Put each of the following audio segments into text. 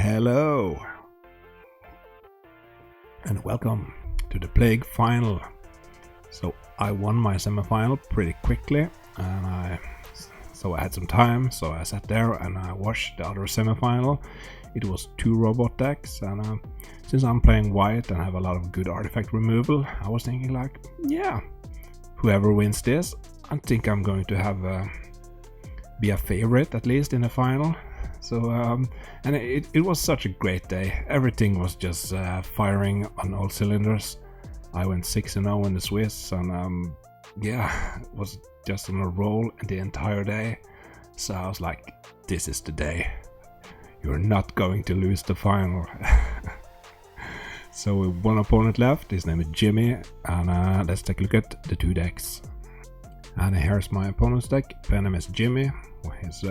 Hello and welcome to the Plague Final. So I won my semi-final pretty quickly, and I had some time, so I sat there and I watched the other semi-final. It was 2 robot decks, and since I'm playing white and have a lot of good artifact removal, I was thinking like, yeah, whoever wins this, I think I'm going to have be a favorite at least in the final. So and it was such a great day. Everything was just firing on all cylinders. I went 6-0 in the Swiss, and yeah, it was just on a roll the entire day. So I was like, this is the day. You're not going to lose the final. So with one opponent left, his name is Jimmy, and let's take a look at the 2 decks. And here's my opponent's deck. Player name is Jimmy, his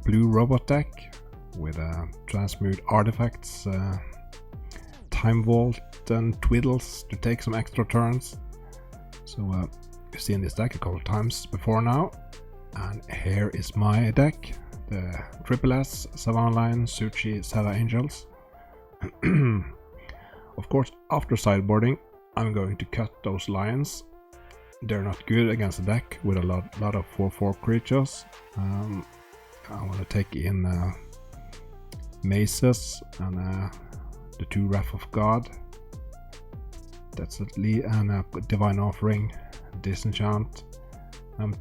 blue robot deck with transmute artifacts, time vault and twiddles to take some extra turns. So you've seen this deck a couple of times before now. And here is my deck, the Triple S, Savannah Lion, Suchi, Sada Angels. Of course, after sideboarding, I'm going to cut those lions. They're not good against a deck with a lot of 4/4 creatures. I want to take in Maces and the 2 Wrath of God. That's at least, and Divine Offering, Disenchant. I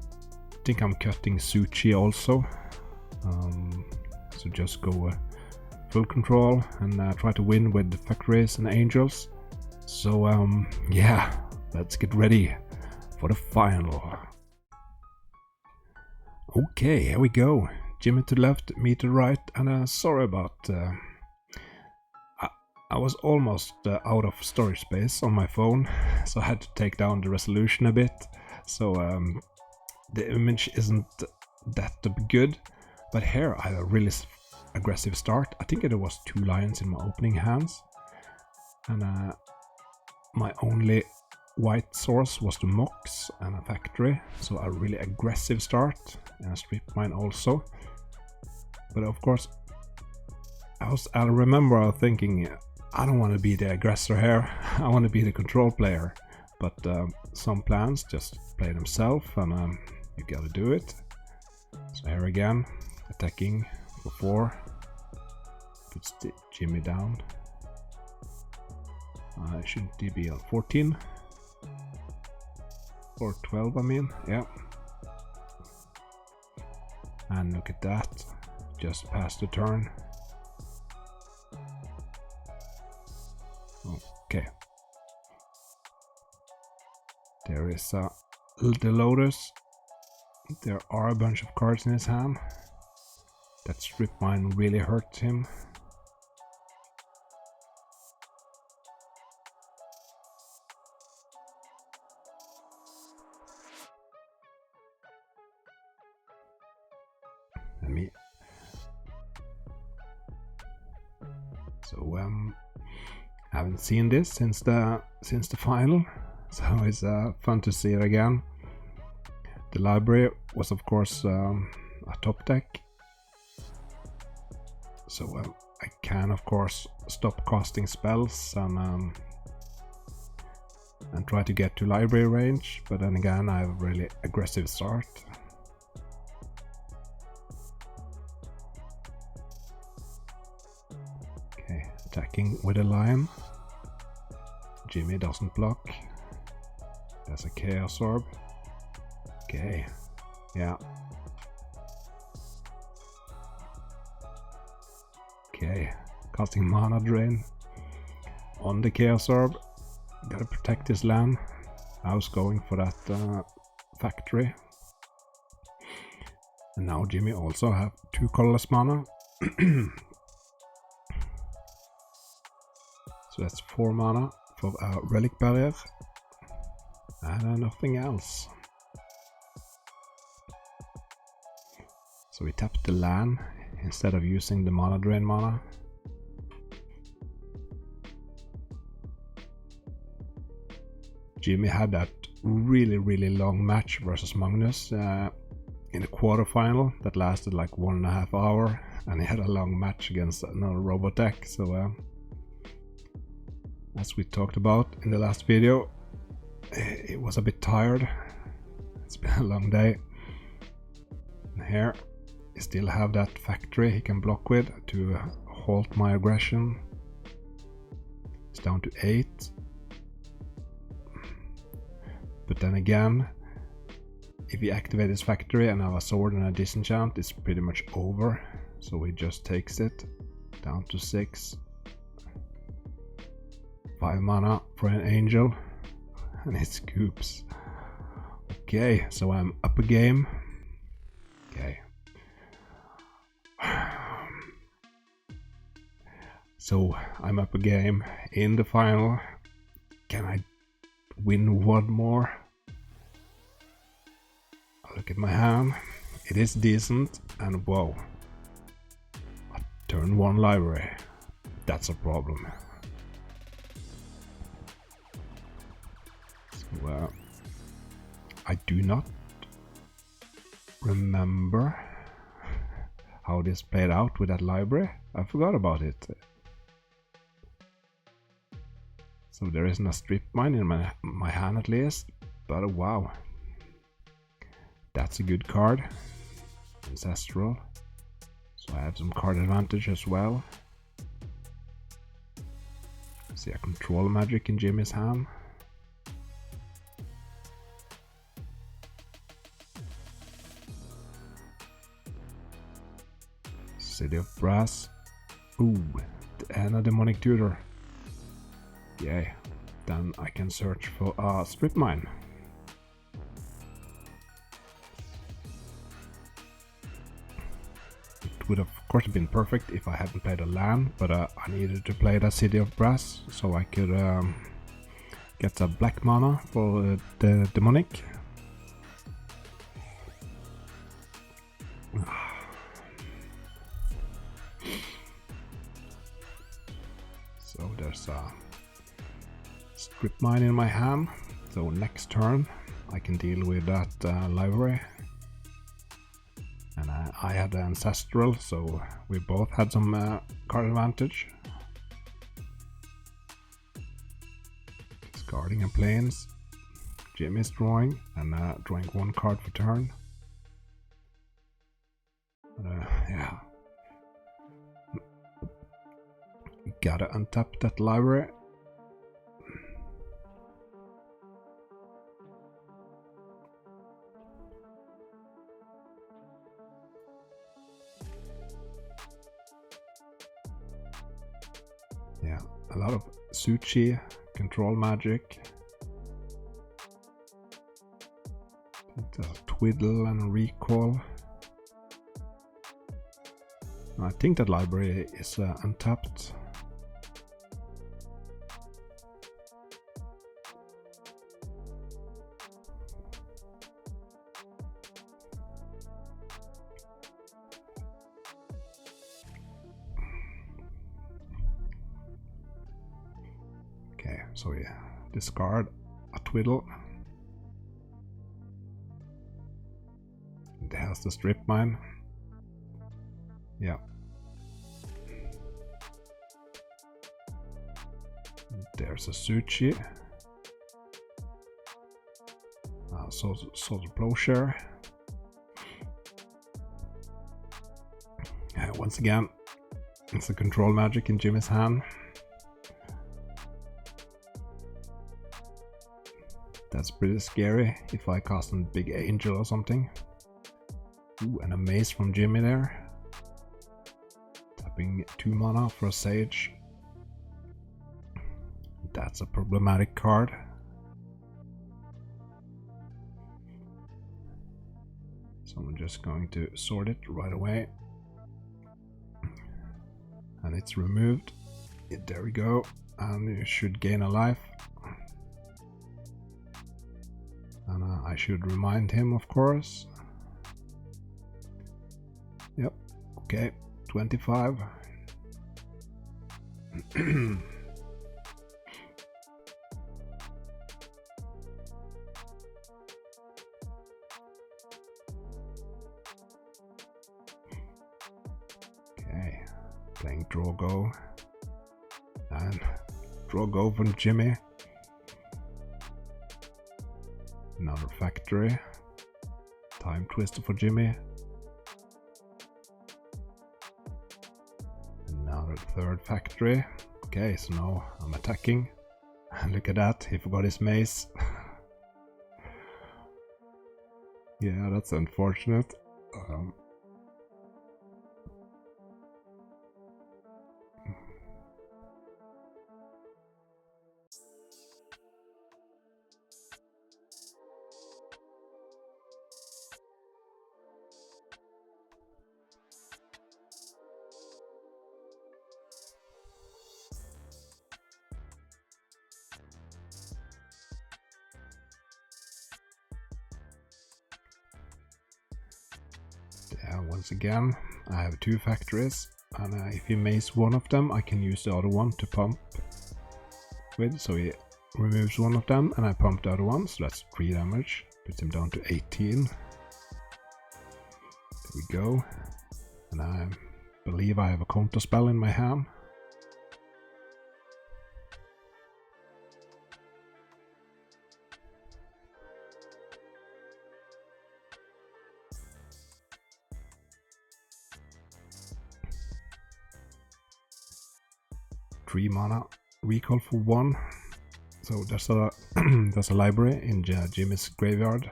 think I'm cutting Suchi also. So just go full control and try to win with the Factories and Angels. So yeah, let's get ready for the final. Okay, here we go. Jimmy to the left, me to the right, and sorry about I was almost out of storage space on my phone, so I had to take down the resolution a bit. So the image isn't that good, but here I had a really aggressive start. I think there was 2 lions in my opening hands, and my only white source was the Mox and a Factory, so a really aggressive start, and a Strip Mine also. But of course, I remember thinking, I don't want to be the aggressor here, I want to be the control player. But some plans just play themselves, and you gotta do it. So here again, attacking for 4, puts Jimmy down. Shouldn't he be on 14? Or 12, I mean, yeah. And look at that, just past the turn. Okay. There is the Lotus. There are a bunch of cards in his hand. That Strip Mine really hurt him. And me. So haven't seen this since the final, so it's fun to see it again. The library was of course a top deck, so I can of course stop casting spells and try to get to library range, but then again I have a really aggressive start. Okay, attacking with a lion. Jimmy doesn't block. There's a Chaos Orb. Okay, yeah. Okay, casting Mana Drain on the Chaos Orb. Gotta protect his land. I was going for that Factory. And now Jimmy also have 2 colorless mana. So that's 4 mana for a Relic Barrier. And nothing else. So we tapped the land instead of using the Mana Drain mana. Jimmy had that really long match versus Magnus in the quarterfinal that lasted like 1.5 hours. and he had a long match against another Robotech. So as we talked about in the last video, it was a bit tired. It's been a long day. And here he still have that factory he can block with to halt my aggression. It's down to 8. But then again, if he activates his factory and have a sword and a disenchant, it's pretty much over. So he just takes it down to 6. 5 mana for an angel, and it scoops. Okay, so I'm up a game. Okay. So I'm up a game in the final. Can I win one more? Look at my hand. It is decent, and whoa. A turn 1 library. That's a problem. So, I do not remember how this played out with that library. I forgot about it. So there isn't a strip mine in my hand at least, but wow. That's a good card. Ancestral. So I have some card advantage as well. See a control magic in Jimmy's hand. City of Brass. Ooh, and a demonic tutor. Yay. Then I can search for a strip mine. It would have of course been perfect if I hadn't played a land, but I needed to play the City of Brass so I could get a black mana for the demonic. So there's a strip mine in my hand, so next turn I can deal with that library. And I had the ancestral, so we both had some card advantage. Discarding and planes. Jimmy's drawing, and drawing 1 card for turn. Yeah. Gotta untap that library. Yeah, a lot of Suchi, control magic. Twiddle and recall. I think that library is untapped. Okay, so yeah, discard a Twiddle. It has the strip mine. Yeah. There's a Suchi. Sword of Plowshare. Once again, it's a control magic in Jimmy's hand. That's pretty scary if I cast a big angel or something. Ooh, and a mace from Jimmy there. Tapping 2 mana for a sage. That's a problematic card. So I'm just going to sort it right away. And it's removed. There we go. And you should gain a life. And I should remind him, of course. Yep. Okay. 25. Playing draw go. And draw go from Jimmy. Another factory. Time twister for Jimmy. Another third factory. Okay, so now I'm attacking. Look at that, he forgot his mace. Yeah, that's unfortunate. Once again, I have two factories, and if he mace one of them, I can use the other one to pump with. So he removes one of them, and I pump the other one, so that's 3 damage. Puts him down to 18. There we go. And I believe I have a counter spell in my hand. Three mana, recall for 1. So there's a there's a library in Jimmy's graveyard.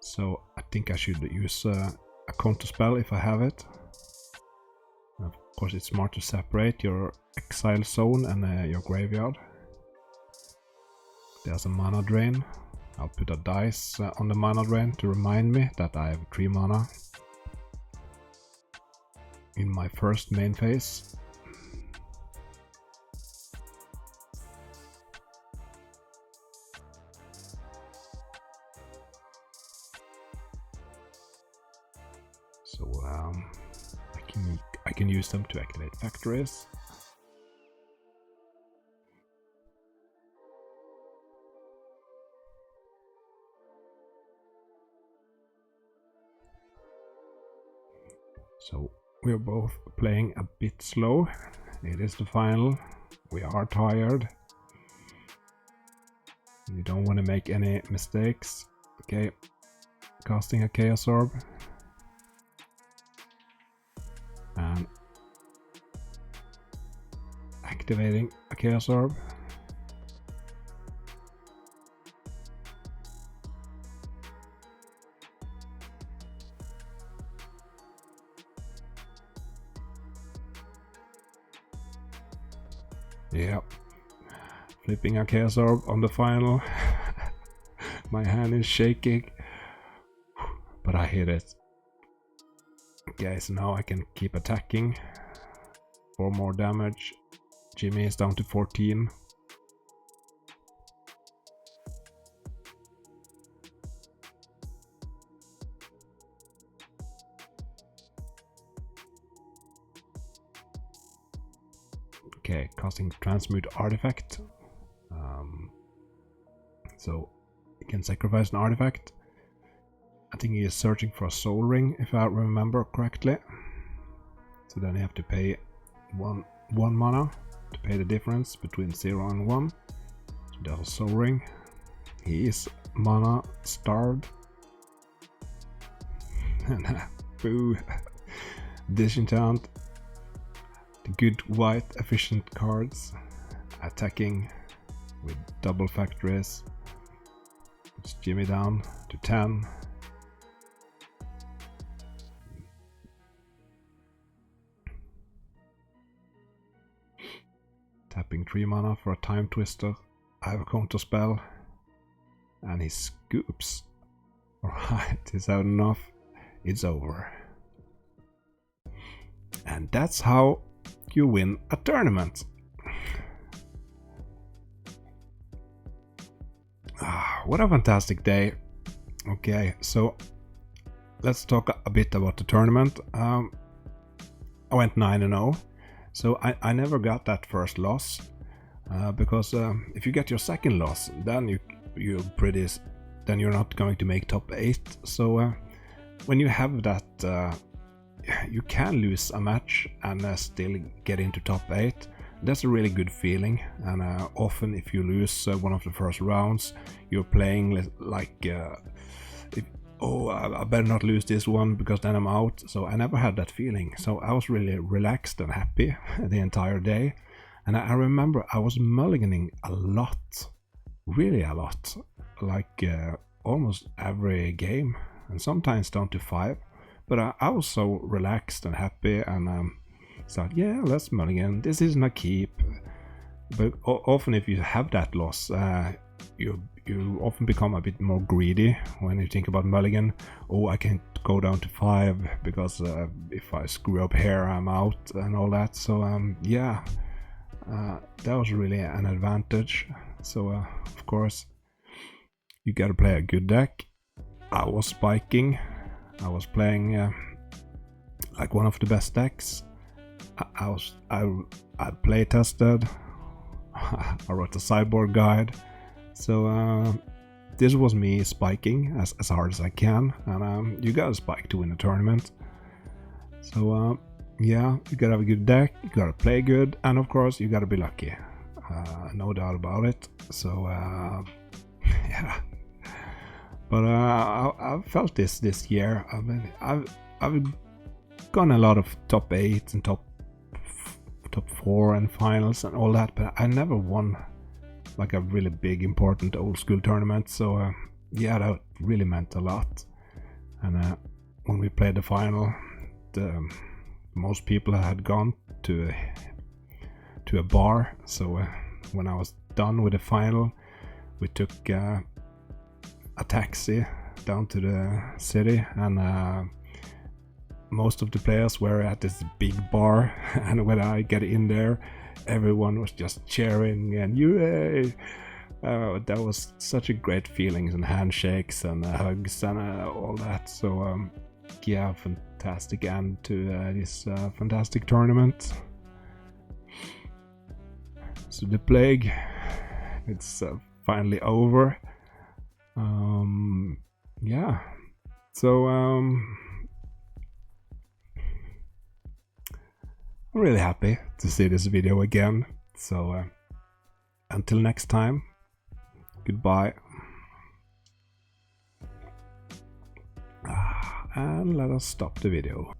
So I think I should use a counter spell if I have it. Of course, it's smart to separate your exile zone and your graveyard. There's a mana drain. I'll put a dice on the mana drain to remind me that I have 3 mana in my first main phase. So I can use them to activate factories. So we're both playing a bit slow. It is the final. We are tired. You don't want to make any mistakes. Okay, casting a Chaos Orb. And activating a Chaos Orb. Yep. Flipping a Chaos Orb on the final. My hand is shaking. But I hit it. Okay, so now I can keep attacking. 4 more damage. Jimmy is down to 14. Okay, casting Transmute Artifact. So you can sacrifice an artifact. I think he is searching for a soul ring, if I remember correctly. So then you have to pay one mana to pay the difference between 0 and 1. So that's a soul ring. He is mana starved. And boo. Disenchant. The good white efficient cards. Attacking with double factories. Puts Jimmy down to 10. Tapping 3 mana for a time twister. I have a counter spell. And he scoops. Alright, is that enough? It's over. And that's how you win a tournament. What a fantastic day. Okay, so let's talk a bit about the tournament. I went 9-0. So I never got that first loss, because if you get your second loss, then you're not going to make top 8. So when you have that you can lose a match and still get into top 8. That's a really good feeling, and often if you lose one of the first rounds, you're playing like I better not lose this one because then I'm out. So I never had that feeling, so I was really relaxed and happy the entire day. And I remember I was mulliganing a lot, really a lot, like almost every game, and sometimes down to 5. But I was so relaxed and happy, and thought, yeah, let's mulligan, this isn't a keep. But often if you have that loss, you often become a bit more greedy when you think about mulligan. Oh, I can't go down to 5 because if I screw up here, I'm out and all that. So yeah, that was really an advantage. So of course, you gotta play a good deck. I was spiking. I was playing like one of the best decks. I play tested. I wrote a sideboard guide. So this was me spiking as hard as I can, and you gotta spike to win a tournament. So yeah, you gotta have a good deck, you gotta play good, and of course you gotta be lucky. No doubt about it. So yeah. But I felt this year. I mean, I've gone a lot of top 8 and top 4 and finals and all that, but I never won like a really big important old school tournament. So yeah, that really meant a lot. And when we played the final, most people had gone to a bar. So when I was done with the final, we took a taxi down to the city, and most of the players were at this big bar. And when I get in there, everyone was just cheering and yay! That was such a great feeling, and handshakes and hugs and all that. So yeah, fantastic end to this fantastic tournament. So the plague, it's finally over. Yeah, so I'm really happy to see this video again. So until next time, goodbye, and let us stop the video.